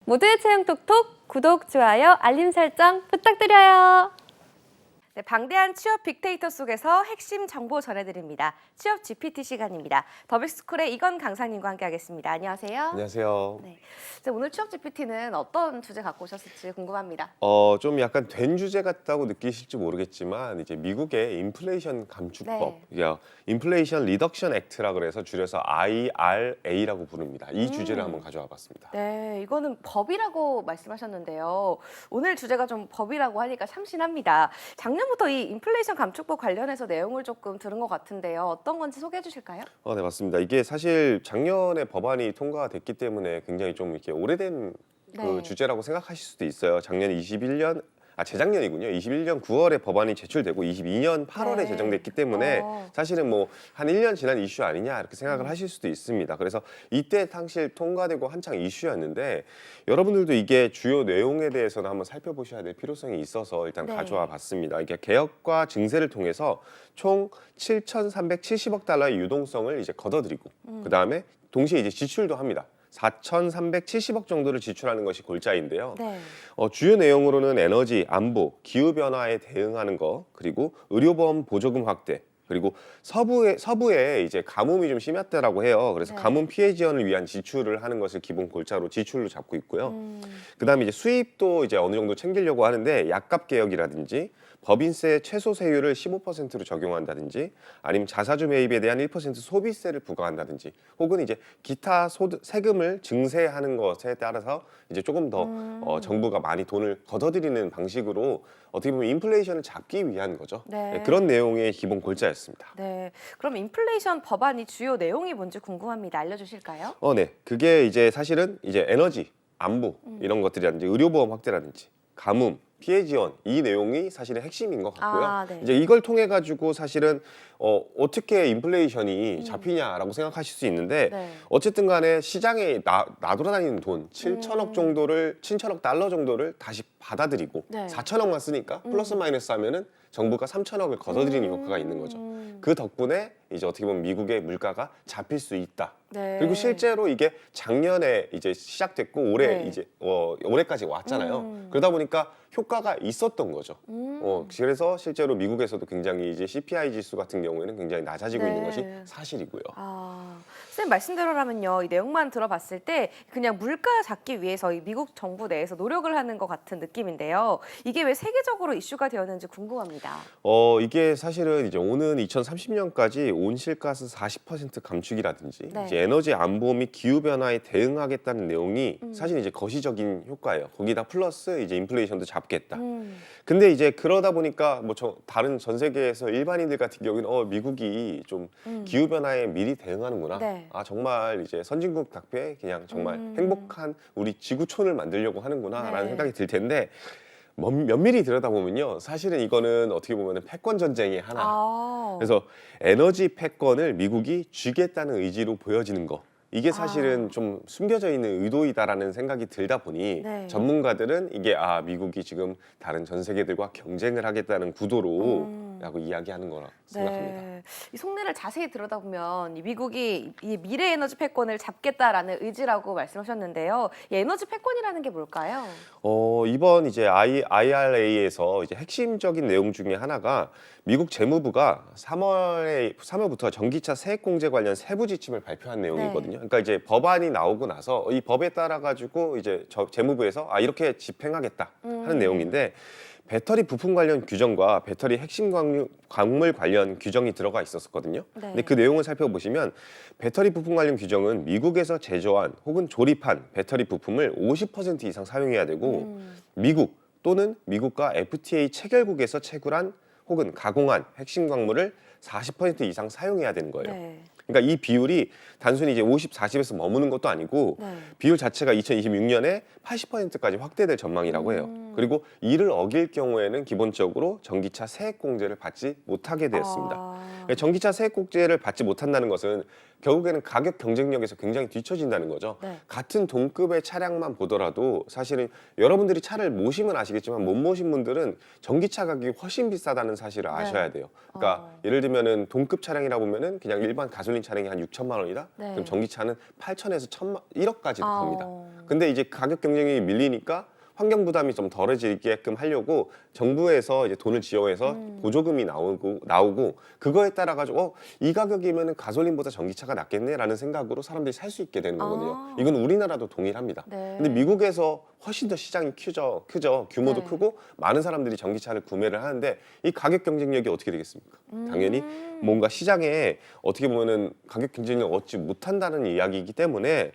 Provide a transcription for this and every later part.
모두의 채용 톡톡 구독, 좋아요, 알림 설정 부탁드려요. 네, 방대한 취업 빅데이터 속에서 핵심 정보 전해드립니다. 취업 GPT 시간입니다. 더빅스쿨의 이건 강사님과 함께하겠습니다. 안녕하세요. 안녕하세요. 네. 오늘 취업 GPT는 어떤 주제 갖고 오셨을지 궁금합니다. 좀 약간 된 주제 같다고 느끼실지 모르겠지만 이제 미국의 인플레이션 감축법, 인플레이션 리덕션 액트라 그래서 줄여서 IRA라고 부릅니다. 이 주제를 한번 가져와 봤습니다. 네, 이거는 법이라고 말씀하셨는데요. 오늘 주제가 좀 법이라고 하니까 참신합니다. 작년부터 이 인플레이션 감축법 관련해서 내용을 조금 들은 것 같은데요. 어떤 건지 소개해 주실까요? 네, 맞습니다. 이게 사실 작년에 법안이 통과가 됐기 때문에 굉장히 좀 이렇게 오래된 그 주제라고 생각하실 수도 있어요. 작년 21년 재작년이군요. 21년 9월에 법안이 제출되고 22년 8월에 제정됐기 때문에 사실은 뭐 한 1년 지난 이슈 아니냐 이렇게 생각을 하실 수도 있습니다. 그래서 이때 당시 통과되고 한창 이슈였는데 여러분들도 이게 주요 내용에 대해서는 한번 살펴보셔야 될 필요성이 있어서 일단 가져와 봤습니다. 이게 개혁과 증세를 통해서 총 7,370억 달러의 유동성을 이제 걷어들이고 그다음에 동시에 이제 지출도 합니다. 4,370억 정도를 지출하는 것이 골자인데요. 주요 내용으로는 에너지, 안보, 기후변화에 대응하는 거, 그리고 의료보험 보조금 확대, 그리고 서부에 이제 가뭄이 좀 심했다라고 해요. 그래서 가뭄 피해 지원을 위한 지출을 하는 것을 기본 골자로 지출로 잡고 있고요. 그다음에 이제 수입도 이제 어느 정도 챙기려고 하는데 약값 개혁이라든지 법인세 최소 세율을 15%로 적용한다든지 아니면 자사주 매입에 대한 1% 소비세를 부과한다든지 혹은 이제 기타 세금을 증세하는 것에 따라서 이제 조금 더 정부가 많이 돈을 걷어들이는 방식으로 어떻게 보면 인플레이션을 잡기 위한 거죠. 그런 내용의 기본 골자였습니다. 네, 그럼 인플레이션 법안이 주요 내용이 뭔지 궁금합니다. 알려주실까요? 네, 그게 이제 사실은 이제 에너지, 안보 이런 것들이라든지 의료보험 확대라든지 가뭄, 피해 지원 이 내용이 사실은 핵심인 것 같고요. 이제 이걸 통해 가지고 사실은 어떻게 인플레이션이 잡히냐라고 생각하실 수 있는데 어쨌든 간에 시장에 나돌아다니는 돈 7천억 달러 정도를 다시 받아들이고 4천억만 쓰니까 플러스 마이너스 하면은 정부가 3천억을 걷어들이는 효과가 있는 거죠. 그 덕분에 이제 어떻게 보면 미국의 물가가 잡힐 수 있다. 그리고 실제로 이게 작년에 이제 시작됐고 올해 이제 올해까지 왔잖아요. 그러다 보니까 효과가 있었던 거죠. 그래서 실제로 미국에서도 굉장히 이제 CPI 지수 같은 경우에는 굉장히 낮아지고 있는 것이 사실이고요. 선생님 말씀대로라면요, 이 내용만 들어봤을 때 그냥 물가 잡기 위해서 이 미국 정부 내에서 노력을 하는 것 같은 느낌인데요. 이게 왜 세계적으로 이슈가 되었는지 궁금합니다. 이게 사실은 이제 오는 2030년까지 온실가스 40% 감축이라든지 이제 에너지 안보 및 기후 변화에 대응하겠다는 내용이 사실 이제 거시적인 효과예요. 거기다 플러스 이제 인플레이션도 잡겠다. 근데 이제 그러다 보니까 뭐 다른 전 세계에서 일반인들 같은 경우는 미국이 좀 기후 변화에 미리 대응하는구나. 정말 이제 선진국답게 그냥 정말 행복한 우리 지구촌을 만들려고 하는구나라는 생각이 들 텐데 면밀히 들여다보면요, 사실은 이거는 어떻게 보면 패권 전쟁의 하나. 그래서 에너지 패권을 미국이 쥐겠다는 의지로 보여지는 거. 이게 사실은 좀 숨겨져 있는 의도이다라는 생각이 들다 보니 전문가들은 이게 미국이 지금 다른 전 세계들과 경쟁을 하겠다는 구도로라고 이야기하는 거라 생각합니다. 이 속내를 자세히 들여다보면 이 미국이 이 미래 에너지 패권을 잡겠다라는 의지라고 말씀하셨는데요. 이 에너지 패권이라는 게 뭘까요? 이번 이제 IRA에서 이제 핵심적인 내용 중에 하나가 미국 재무부가 3월부터 전기차 세액 공제 관련 세부 지침을 발표한 내용이거든요. 그러니까 이제 법안이 나오고 나서 이 법에 따라 가지고 이제 재무부에서 이렇게 집행하겠다 하는 내용인데 배터리 부품 관련 규정과 배터리 핵심 광물 관련 규정이 들어가 있었거든요. 근데 그 내용을 살펴보시면 배터리 부품 관련 규정은 미국에서 제조한 혹은 조립한 배터리 부품을 50% 이상 사용해야 되고 미국 또는 미국과 FTA 체결국에서 채굴한 혹은 가공한 핵심 광물을 40% 이상 사용해야 되는 거예요. 그러니까 이 비율이 단순히 이제 50, 40에서 머무는 것도 아니고 비율 자체가 2026년에 80%까지 확대될 전망이라고 해요. 그리고 이를 어길 경우에는 기본적으로 전기차 세액공제를 받지 못하게 되었습니다. 전기차 세액공제를 받지 못한다는 것은 결국에는 가격 경쟁력에서 굉장히 뒤처진다는 거죠. 네. 같은 동급의 차량만 보더라도 사실은 여러분들이 차를 모시면 아시겠지만 못 모신 분들은 전기차 가격이 훨씬 비싸다는 사실을 아셔야 돼요. 그러니까 예를 들면은 동급 차량이라 보면은 그냥 일반 가솔린 차량이 한 6천만 원이다. 네. 그럼 전기차는 8천에서 1억까지도 갑니다. 근데 이제 가격 경쟁력이 밀리니까 환경 부담이 좀 덜해지게끔 하려고 정부에서 이제 돈을 지원해서 보조금이 나오고 그거에 따라 가지고 이 가격이면은 가솔린보다 전기차가 낫겠네라는 생각으로 사람들이 살 수 있게 되는 거거든요. 이건 우리나라도 동일합니다. 네. 근데 미국에서 훨씬 더 시장이 크죠. 규모도 네. 크고 많은 사람들이 전기차를 구매를 하는데 이 가격 경쟁력이 어떻게 되겠습니까? 당연히 뭔가 시장에 어떻게 보면은 가격 경쟁력 얻지 못한다는 이야기이기 때문에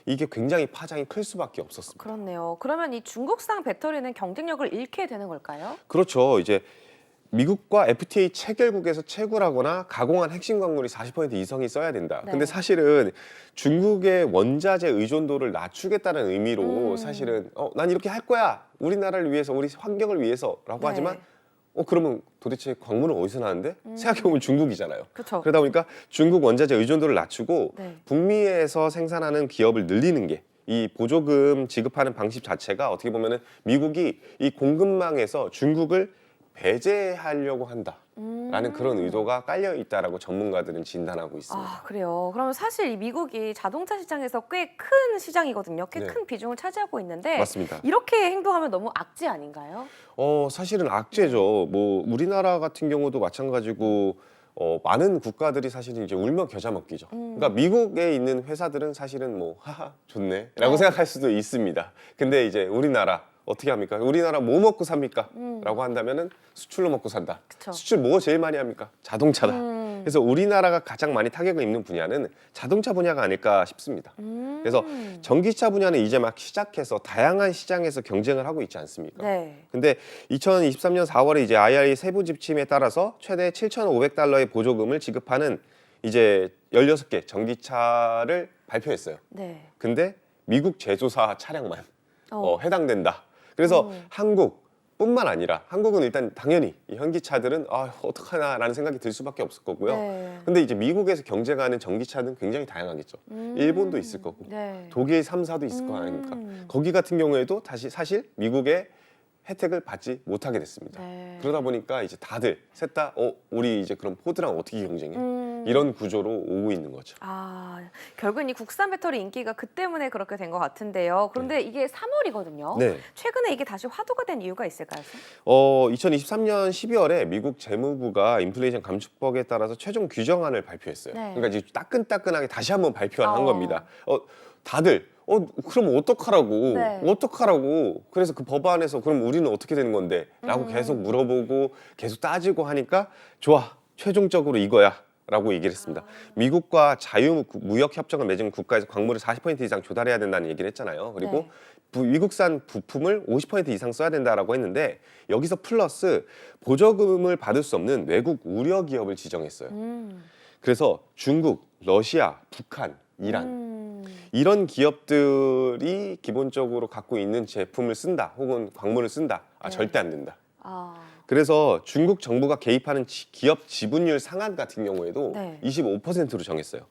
이게 굉장히 파장이 클 수밖에 없었습니다. 그렇네요. 그러면 이 중국산 배터리는 경쟁력을 잃게 되는 걸까요? 그렇죠. 이제 미국과 FTA 체결국에서 채굴하거나 가공한 핵심 광물이 40% 이상이 써야 된다. 네. 근데 사실은 중국의 원자재 의존도를 낮추겠다는 의미로 사실은 난 이렇게 할 거야. 우리나라를 위해서, 우리 환경을 위해서라고 네. 하지만 그러면 도대체 광물은 어디서 나는데? 생각해보면 중국이잖아요. 그렇죠. 그러다 보니까 중국 원자재 의존도를 낮추고 네. 북미에서 생산하는 기업을 늘리는 게 이 보조금 지급하는 방식 자체가 어떻게 보면은 미국이 이 공급망에서 중국을 배제하려고 한다라는 그런 의도가 깔려 있다라고 전문가들은 진단하고 있습니다. 아, 그래요. 그러면 사실 이 미국이 자동차 시장에서 꽤 큰 시장이거든요. 꽤 네. 큰 비중을 차지하고 있는데 맞습니다. 이렇게 행동하면 너무 악재 아닌가요? 사실은 악재죠. 뭐 우리나라 같은 경우도 마찬가지고 많은 국가들이 사실은 이제 울며 겨자 먹기죠. 그러니까 미국에 있는 회사들은 사실은 뭐 하하 좋네라고 생각할 수도 있습니다. 근데 이제 우리나라 어떻게 합니까? 우리나라 뭐 먹고 삽니까? 라고 한다면은 수출로 먹고 산다. 그쵸. 수출 뭐 제일 많이 합니까? 자동차다. 그래서 우리나라가 가장 많이 타격을 입는 분야는 자동차 분야가 아닐까 싶습니다. 그래서 전기차 분야는 이제 막 시작해서 다양한 시장에서 경쟁을 하고 있지 않습니까? 네. 근데 2023년 4월에 이제 IRA 세부 지침에 따라서 최대 7,500달러의 보조금을 지급하는 이제 16개 전기차를 발표했어요. 네. 근데 미국 제조사 차량만 해당된다. 그래서 한국뿐만 아니라 한국은 일단 당연히 이 현기차들은 어떡하나라는 생각이 들 수밖에 없을 거고요. 네. 근데 이제 미국에서 경쟁하는 전기차는 굉장히 다양하겠죠. 일본도 있을 거고 네. 독일 3사도 있을 거 아닙니까? 거기 같은 경우에도 다시 사실 미국의 혜택을 받지 못하게 됐습니다. 네. 그러다 보니까 이제 다들 셋 다 우리 이제 그럼 포드랑 어떻게 경쟁해? 이런 구조로 오고 있는 거죠. 아, 결국은 이 국산 배터리 인기가 그 때문에 그렇게 된 것 같은데요. 그런데 이게 3월이거든요. 네. 최근에 이게 다시 화두가 된 이유가 있을까요? 2023년 12월에 미국 재무부가 인플레이션 감축법에 따라서 최종 규정안을 발표했어요. 네. 그러니까 이제 따끈따끈하게 다시 한번 발표한 어. 겁니다. 다들 그럼 어떡하라고? 네. 어떡하라고? 그래서 그 법안에서 그럼 우리는 어떻게 되는 건데? 라고 계속 물어보고 계속 따지고 하니까 좋아. 최종적으로 이거야. 라고 얘기를 했습니다. 미국과 자유무역 협정을 맺은 국가에서 광물을 40% 이상 조달해야 된다는 얘기를 했잖아요. 그리고 미국산 부품을 50% 이상 써야 된다라고 했는데 여기서 플러스 보조금을 받을 수 없는 외국 우려 기업을 지정했어요. 그래서 중국, 러시아, 북한, 이란 이런 기업들이 기본적으로 갖고 있는 제품을 쓴다 혹은 광물을 쓴다. 절대 안 된다. 그래서 중국 정부가 개입하는 기업 지분율 상한 같은 경우에도 25%로 정했어요.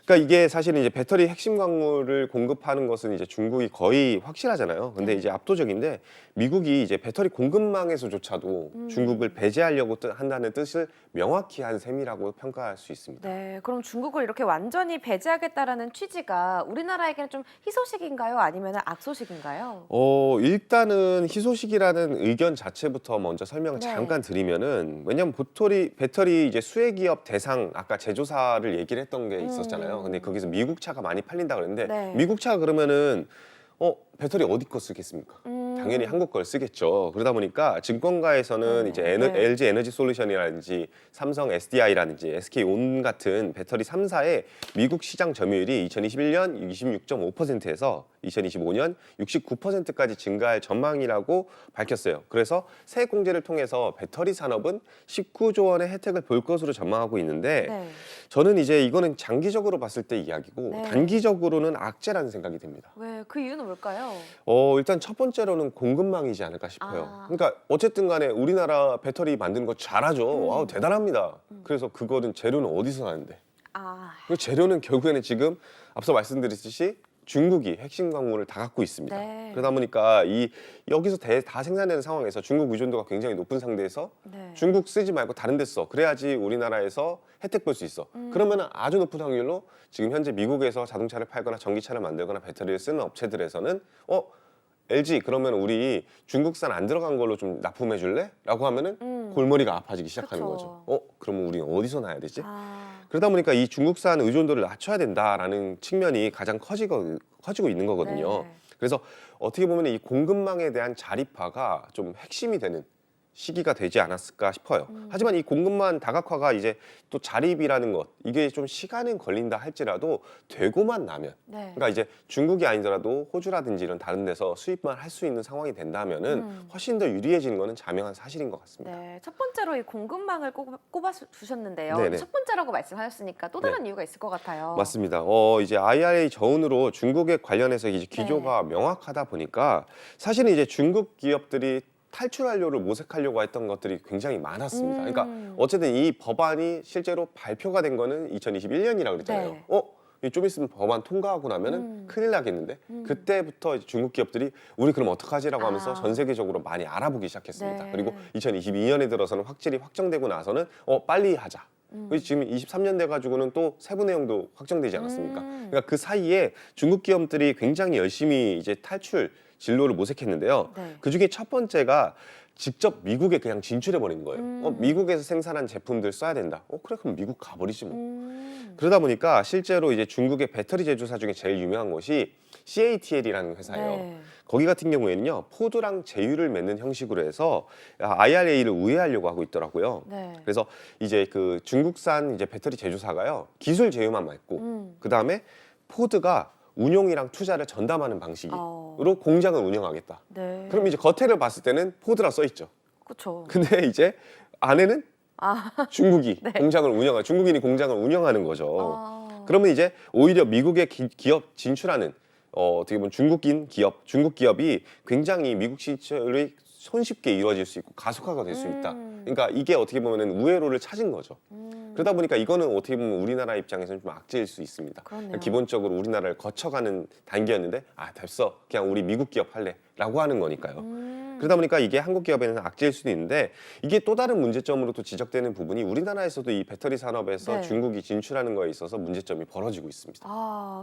그러니까 이게 사실은 이제 배터리 핵심 광물을 공급하는 것은 이제 중국이 거의 확실하잖아요. 근데 이제 압도적인데 미국이 이제 배터리 공급망에서조차도 중국을 배제하려고 한다는 뜻을 명확히 한 셈이라고 평가할 수 있습니다. 네, 그럼 중국을 이렇게 완전히 배제하겠다라는 취지가 우리나라에게는 좀 희소식인가요? 아니면 악소식인가요? 일단은 희소식이라는 의견 자체부터 먼저 설명을 잠깐 드리면은 왜냐면 배터리 이제 수혜기업 대상 아까 제조사를 얘기를 했던 게 있었잖아요. 근데 거기서 미국 차가 많이 판린다 그랬는데 미국 차가 그러면은 배터리 어디 거 쓰겠습니까? 당연히 한국 걸 쓰겠죠. 그러다 보니까 증권가에서는 이제 LG 에너지 솔루션이라든지 삼성 SDI라든지 SK온 같은 배터리 3사의 미국 시장 점유율이 2021년 26.5%에서 2025년 69%까지 증가할 전망이라고 밝혔어요. 그래서 세액 공제를 통해서 배터리 산업은 19조 원의 혜택을 볼 것으로 전망하고 있는데 저는 이제 이거는 장기적으로 봤을 때 이야기고 단기적으로는 악재라는 생각이 듭니다. 왜? 그 이유는 뭘까요? 일단 첫 번째로는 공급망이지 않을까 싶어요. 아. 그러니까 어쨌든 간에 우리나라 배터리 만드는 거 잘하죠. 와우, 대단합니다. 그래서 그거는 재료는 어디서 나는데? 아, 그 재료는 결국에는 지금 앞서 말씀드렸듯이 중국이 핵심 광물을 다 갖고 있습니다. 네. 그러다 보니까 여기서 다 생산되는 상황에서 중국 의존도가 굉장히 높은 상태에서 네. 중국 쓰지 말고 다른 데 써. 그래야지 우리나라에서 혜택 볼 수 있어. 그러면 아주 높은 확률로 지금 현재 미국에서 자동차를 팔거나 전기차를 만들거나 배터리를 쓰는 업체들에서는 LG 그러면 우리 중국산 안 들어간 걸로 좀 납품해 줄래? 라고 하면은 골머리가 아파지기 시작하는 그쵸. 거죠. 그러면 우리는 어디서 나야 되지? 아, 그러다 보니까 이 중국산 의존도를 낮춰야 된다라는 측면이 가장 커지고 있는 거거든요. 네. 그래서 어떻게 보면 이 공급망에 대한 자립화가 좀 핵심이 되는 시기가 되지 않았을까 싶어요. 하지만 이 공급망 다각화가 이제 또 자립이라는 것, 이게 좀 시간은 걸린다 할지라도 되고만 나면, 네. 그러니까 이제 중국이 아니더라도 호주라든지 이런 다른 데서 수입만 할 수 있는 상황이 된다면은 훨씬 더 유리해지는 거는 자명한 사실인 것 같습니다. 네, 첫 번째로 이 공급망을 꼽아 주셨는데요. 네네. 첫 번째라고 말씀하셨으니까 또 다른 네. 이유가 있을 것 같아요. 맞습니다. 이제 IRA 전후로 중국에 관련해서 이제 기조가 명확하다 보니까 사실은 이제 중국 기업들이 탈출하려를 모색하려고 했던 것들이 굉장히 많았습니다. 그러니까 어쨌든 이 법안이 실제로 발표가 된 거는 2021년이라고 그랬잖아요. 네. 좀 있으면 법안 통과하고 나면은 큰일 나겠는데 그때부터 이제 중국 기업들이 우리 그럼 어떡하지라고 하면서 아. 전 세계적으로 많이 알아보기 시작했습니다. 네. 그리고 2022년에 들어서는 확실히 확정되고 나서는 빨리 하자. 그래서 지금 23년 돼 가지고는 또 세부 내용도 확정되지 않았습니까? 그러니까 그 사이에 중국 기업들이 굉장히 열심히 이제 탈출 진로를 모색했는데요. 네. 그 중에 첫 번째가 직접 미국에 그냥 진출해 버리는 거예요. 미국에서 생산한 제품들 써야 된다. 그래 그럼 미국 가버리지 뭐. 그러다 보니까 실제로 이제 중국의 배터리 제조사 중에 제일 유명한 곳이 CATL이라는 회사예요. 네. 거기 같은 경우에는요, 포드랑 제휴를 맺는 형식으로 해서 IRA를 우회하려고 하고 있더라고요. 네. 그래서 이제 그 중국산 이제 배터리 제조사가요, 기술 제휴만 맺고, 그 다음에 포드가 운용이랑 투자를 전담하는 방식으로 공장을 운영하겠다. 네. 그럼 이제 겉에를 봤을 때는 포드라 써 있죠. 그렇죠. 근데 이제 안에는 중국이 네. 중국인이 공장을 운영하는 거죠. 아. 그러면 이제 오히려 미국의 기업 진출하는 어떻게 보면 중국 기업이 굉장히 미국 진출이 손쉽게 이루어질 수 있고 가속화가 될 수 있다. 그러니까 이게 어떻게 보면은 우회로를 찾은 거죠. 그러다 보니까 이거는 어떻게 보면 우리나라 입장에서는 좀 악재일 수 있습니다. 그렇네요. 기본적으로 우리나라를 거쳐가는 단계였는데 됐어, 그냥 우리 미국 기업 할래라고 하는 거니까요. 그러다 보니까 이게 한국 기업에는 악재일 수도 있는데, 이게 또 다른 문제점으로 또 지적되는 부분이 우리나라에서도 이 배터리 산업에서 네. 중국이 진출하는 거에 있어서 문제점이 벌어지고 있습니다.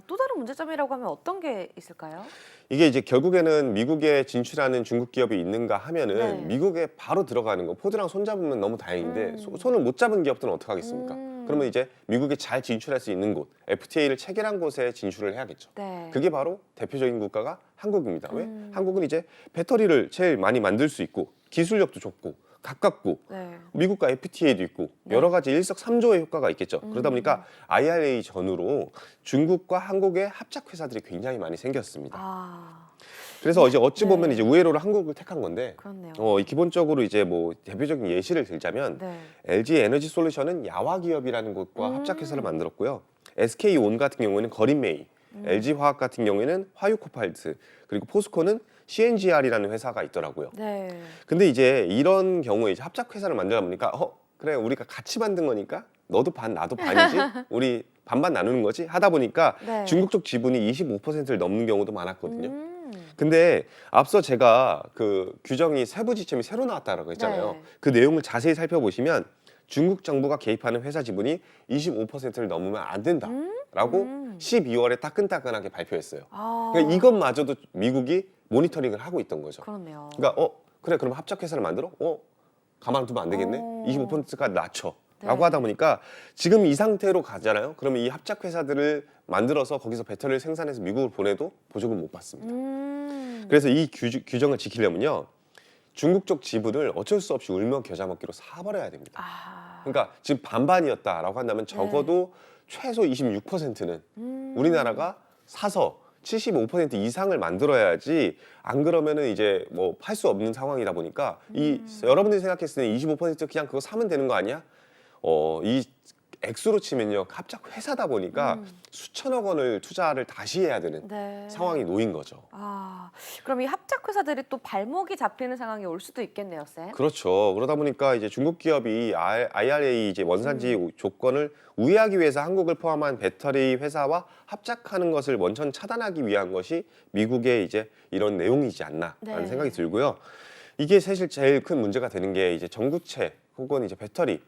또 다른 문제점이라고 하면 어떤 게 있을까요? 이게 이제 결국에는 미국에 진출하는 중국 기업이 있는가 하면은 네. 미국에 바로 들어가는 거, 포드랑 손 잡으면 너무 다행인데 손을 못 잡은 기업들은 어떡하겠습니까? 그러면 이제 미국에 잘 진출할 수 있는 곳, FTA를 체결한 곳에 진출을 해야겠죠. 네. 그게 바로 대표적인 국가가 한국입니다. 왜? 한국은 이제 배터리를 제일 많이 만들 수 있고 기술력도 좋고 가깝고 네. 미국과 FTA도 있고 여러 가지 일석삼조의 효과가 있겠죠. 그러다 보니까 IRA 전후로 중국과 한국의 합작 회사들이 굉장히 많이 생겼습니다. 그래서 이제 어찌 보면 네. 이제 우회로를 한국을 택한 건데, 그렇네요. 기본적으로 이제 뭐 대표적인 예시를 들자면 네. LG 에너지 솔루션은 야화 기업이라는 곳과 합작 회사를 만들었고요. SK 온 같은 경우에는 거린메이, LG 화학 같은 경우에는 화유코팔트, 그리고 포스코는 CNGR이라는 회사가 있더라고요. 네. 근데 이제 이런 경우에 이제 합작 회사를 만들다 보니까 그래 우리가 같이 만든 거니까 너도 반 나도 반이지 우리 반반 나누는 거지 하다 보니까 네. 중국 쪽 지분이 25%를 넘는 경우도 많았거든요. 근데 앞서 제가 그 규정이 세부 지침이 새로 나왔다라고 했잖아요. 네. 그 내용을 자세히 살펴보시면 중국 정부가 개입하는 회사 지분이 25%를 넘으면 안 된다라고 12월에 따끈따끈하게 발표했어요. 그러니까 이것마저도 미국이 모니터링을 하고 있던 거죠. 그렇네요. 그러니까 그래 그럼 합작 회사를 만들어? 가만 두면 안 되겠네. 25%까지 낮춰. 라고 네. 하다 보니까 지금 이 상태로 가잖아요. 그러면 이 합작 회사들을 만들어서 거기서 배터리를 생산해서 미국을 보내도 보조금 못 받습니다. 그래서 이 규정을 지키려면요, 중국 쪽 지분을 어쩔 수 없이 울며 겨자 먹기로 사버려야 됩니다. 그러니까 지금 반반이었다라고 한다면 적어도 최소 26%는 우리나라가 사서 75% 이상을 만들어야지, 안 그러면은 이제 뭐 팔 수 없는 상황이다 보니까 여러분들이 생각했을 때 25% 그냥 그거 사면 되는 거 아니야? 이 액수로 치면요, 합작 회사다 보니까 수천억 원을 투자를 다시 해야 되는 네. 상황이 놓인 거죠. 그럼 이 합작 회사들이 또 발목이 잡히는 상황이 올 수도 있겠네요, 쌤. 그렇죠. 그러다 보니까 이제 중국 기업이 IRA 이제 원산지 조건을 우회하기 위해서 한국을 포함한 배터리 회사와 합작하는 것을 원천 차단하기 위한 것이 미국의 이제 이런 내용이지 않나라는 네. 생각이 들고요. 이게 사실 제일 큰 문제가 되는 게 이제 전구체 혹은 이제 배터리.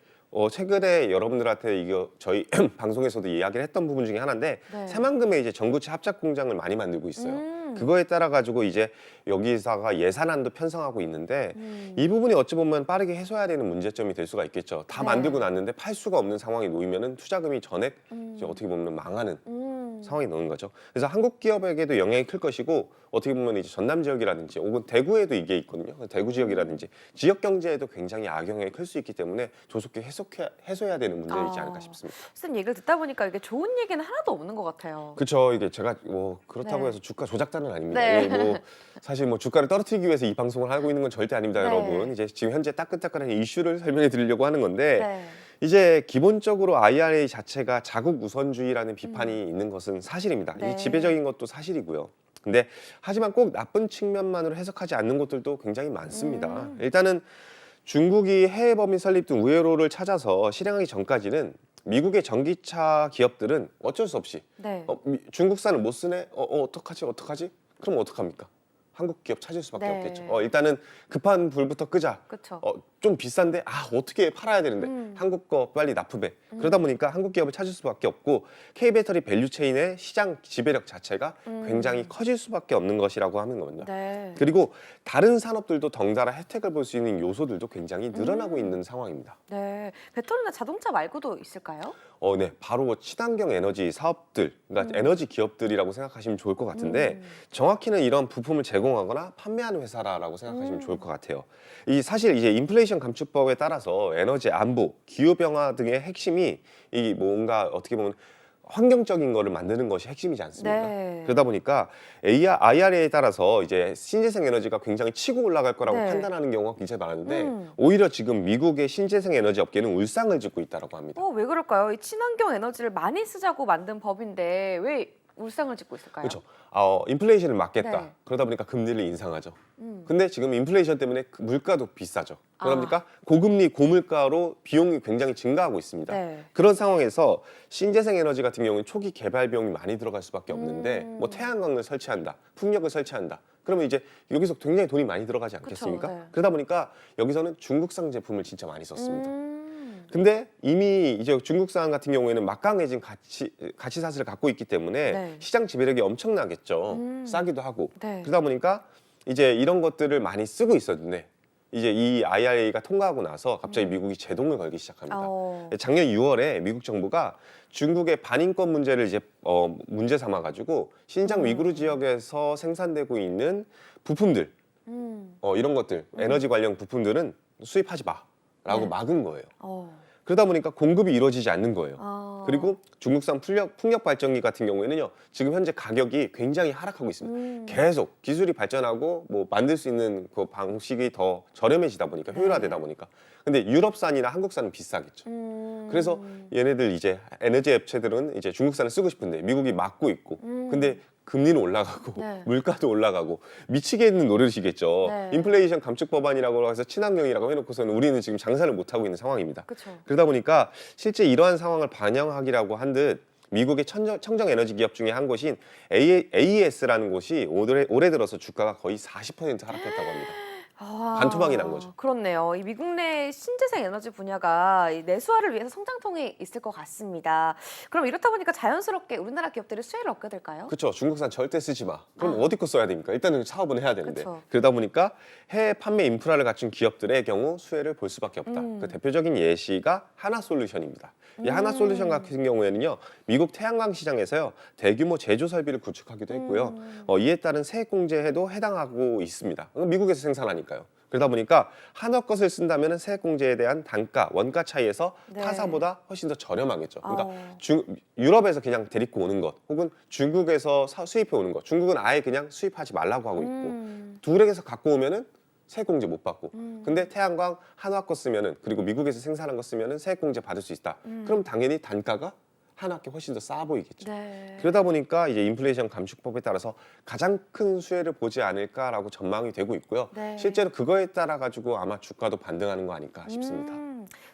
최근에 여러분들한테 이거 저희 방송에서도 이야기를 했던 부분 중에 하나인데 네. 새만금에 이제 전구체 합작 공장을 많이 만들고 있어요. 그거에 따라 가지고 이제 여기서가 예산안도 편성하고 있는데 이 부분이 어찌 보면 빠르게 해소해야 되는 문제점이 될 수가 있겠죠. 다 네. 만들고 났는데 팔 수가 없는 상황이 놓이면은 투자금이 전액 이제 어떻게 보면 망하는 상황이 나오는 거죠. 그래서 한국 기업에게도 영향이 클 것이고 어떻게 보면 이제 전남 지역이라든지 혹은 대구에도 이게 있거든요. 대구 지역이라든지 지역 경제에도 굉장히 악영향이 클 수 있기 때문에 조속히 해소해야 되는 문제이지 않을까 싶습니다. 쌤 얘기를 듣다 보니까 이게 좋은 얘기는 하나도 없는 것 같아요. 그렇죠. 이게 제가 뭐 그렇다고 네. 해서 주가 조작자는 아닙니다. 네. 이게 뭐 사실 뭐 주가를 떨어뜨리기 위해서 이 방송을 하고 있는 건 절대 아닙니다, 네. 여러분. 이제 지금 현재 따끈따끈한 이슈를 설명해 드리려고 하는 건데 네. 이제 기본적으로 IRA 자체가 자국 우선주의라는 비판이 있는 것은 사실입니다. 네. 이 지배적인 것도 사실이고요. 근데 하지만 꼭 나쁜 측면만으로 해석하지 않는 것들도 굉장히 많습니다. 일단은 중국이 해외 범위 설립 등 우회로를 찾아서 실행하기 전까지는 미국의 전기차 기업들은 어쩔 수 없이 네. 중국산을 못 쓰네? 어떡하지? 그럼 어떡합니까? 한국 기업 찾을 수밖에 네. 없겠죠. 일단은 급한 불부터 끄자. 그렇죠. 좀 비싼데 어떻게 팔아야 되는데 한국 거 빨리 납품해. 그러다 보니까 한국 기업을 찾을 수밖에 없고 K배터리 밸류체인의 시장 지배력 자체가 굉장히 커질 수밖에 없는 것이라고 하는 거거든요. 네. 그리고 다른 산업들도 덩달아 혜택을 볼 수 있는 요소들도 굉장히 늘어나고 있는 상황입니다. 네. 배터리나 자동차 말고도 있을까요? 네, 바로 친환경 에너지 사업들, 그러니까 에너지 기업들이라고 생각하시면 좋을 것 같은데 정확히는 이런 부품을 제공하거나 판매하는 회사라고 생각하시면 좋을 것 같아요. 이 사실 이제 인플레이션 감축법에 따라서 에너지 안보, 기후 변화 등의 핵심이 이 뭔가 어떻게 보면 환경적인 거를 만드는 것이 핵심이지 않습니까? 네. 그러다 보니까 IRA에 따라서 이제 신재생 에너지가 굉장히 치고 올라갈 거라고 네. 판단하는 경우가 굉장히 많은데 오히려 지금 미국의 신재생 에너지 업계는 울상을 짓고 있다고 합니다. 왜 그럴까요? 이 친환경 에너지를 많이 쓰자고 만든 법인데 왜 울상을 짓고 있을까요? 그렇죠. 인플레이션을 막겠다. 네. 그러다 보니까 금리를 인상하죠. 근데 지금 인플레이션 때문에 물가도 비싸죠. 그러다 아. 보니까 고금리, 고물가로 비용이 굉장히 증가하고 있습니다. 네. 그런 상황에서 신재생 에너지 같은 경우는 초기 개발 비용이 많이 들어갈 수밖에 없는데 뭐 태양광을 설치한다, 풍력을 설치한다. 그러면 이제 여기서 굉장히 돈이 많이 들어가지 않겠습니까? 그쵸, 네. 그러다 보니까 여기서는 중국산 제품을 진짜 많이 썼습니다. 근데 이미 이제 중국산 같은 경우에는 막강해진 가치사슬을 갖고 있기 때문에 네. 시장 지배력이 엄청나겠죠. 싸기도 하고. 네. 그러다 보니까 이제 이런 것들을 많이 쓰고 있었는데 이제 이 IRA가 통과하고 나서 갑자기 미국이 제동을 걸기 시작합니다. 작년 6월에 미국 정부가 중국의 반인권 문제를 이제 문제 삼아 가지고 신장 위구르 지역에서 생산되고 있는 부품들 이런 것들 에너지 관련 부품들은 수입하지 마라고 네. 막은 거예요. 그러다 그러다 보니까 공급이 이루어지지 않는 거예요. 그리고 중국산 풍력 발전기 같은 경우에는요, 지금 현재 가격이 굉장히 하락하고 있습니다. 계속 기술이 발전하고 뭐 만들 수 있는 그 방식이 더 저렴해지다 보니까 효율화되다 보니까. 근데 유럽산이나 한국산은 비싸겠죠. 그래서 얘네들 이제 에너지 업체들은 이제 중국산을 쓰고 싶은데 미국이 막고 있고, 근데 금리는 올라가고 네. 물가도 올라가고 미치겠는 노릇이겠죠. 네. 인플레이션 감축 법안이라고 해서 친환경이라고 해놓고서는 우리는 지금 장사를 못 하고 있는 상황입니다. 그렇죠. 그러다 보니까 실제 이러한 상황을 반영하기라고 한 듯 미국의 청정 에너지 기업 중에 한 곳인 AES라는 곳이 올해 들어서 주가가 거의 40% 하락했다고 합니다. 반토막이 난 거죠. 그렇네요. 이 미국 내 신재생 에너지 분야가 이 내수화를 위해서 성장통이 있을 것 같습니다. 그럼 이렇다 보니까 자연스럽게 우리나라 기업들이 수혜를 얻게 될까요? 그렇죠. 중국산 절대 쓰지 마. 그럼 어디 거 써야 됩니까? 일단은 사업은 해야 되는데. 그쵸. 그러다 보니까 해외 판매 인프라를 갖춘 기업들의 경우 수혜를 볼 수밖에 없다. 그 대표적인 예시가 하나솔루션입니다. 이 하나솔루션 같은 경우에는요, 미국 태양광 시장에서요 대규모 제조 설비를 구축하기도 했고요. 이에 따른 세액 공제에도 해당하고 있습니다. 미국에서 생산하니까요. 그러다 보니까 한화 것을 쓴다면 세액 공제에 대한 단가, 원가 차이에서 네. 타사보다 훨씬 더 저렴하겠죠. 그러니까 유럽에서 그냥 데리고 오는 것, 혹은 중국에서 수입해 오는 것, 중국은 아예 그냥 수입하지 말라고 하고 있고, 둘에서 갖고 오면은 세액 공제 못 받고, 근데 태양광 한화 거 쓰면은, 그리고 미국에서 생산한 거 쓰면은 세액 공제 받을 수 있다. 그럼 당연히 단가가 한 학기 훨씬 더 싸 보이겠죠. 네. 그러다 보니까 이제 인플레이션 감축법에 따라서 가장 큰 수혜를 보지 않을까라고 전망이 되고 있고요. 네. 실제로 그거에 따라 가지고 아마 주가도 반등하는 거 아닐까 싶습니다.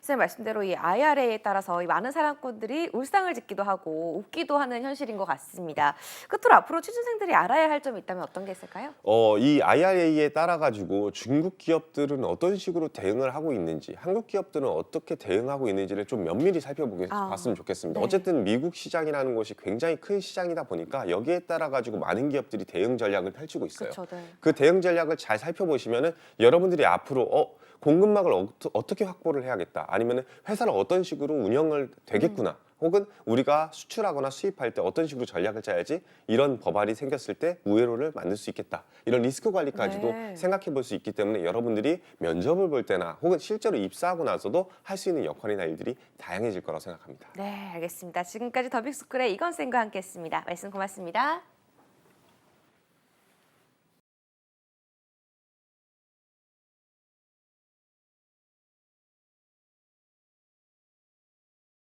선생님 말씀대로 이 IRA에 따라서 이 많은 사람들이 울상을 짓기도 하고 웃기도 하는 현실인 것 같습니다. 끝으로 앞으로 취준생들이 알아야 할 점이 있다면 어떤 게 있을까요? 이 IRA에 따라 가지고 중국 기업들은 어떤 식으로 대응을 하고 있는지, 한국 기업들은 어떻게 대응하고 있는지를 좀 면밀히 살펴봤으면 좋겠습니다. 네. 어쨌든 미국 시장이라는 곳이 굉장히 큰 시장이다 보니까 여기에 따라 가지고 많은 기업들이 대응 전략을 펼치고 있어요. 그렇죠. 네. 그 대응 전략을 잘 살펴보시면은 여러분들이 앞으로 공급망을 어떻게 확보를 해야겠다. 아니면은 회사를 어떤 식으로 운영을 되겠구나. 혹은 우리가 수출하거나 수입할 때 어떤 식으로 전략을 짜야지 이런 법안이 생겼을 때 우회로를 만들 수 있겠다. 이런 리스크 관리까지도 네. 생각해 볼 수 있기 때문에 여러분들이 면접을 볼 때나 혹은 실제로 입사하고 나서도 할 수 있는 역할이나 일들이 다양해질 거라고 생각합니다. 네, 알겠습니다. 지금까지 더빅스쿨의 이건 쌤과 함께했습니다. 말씀 고맙습니다.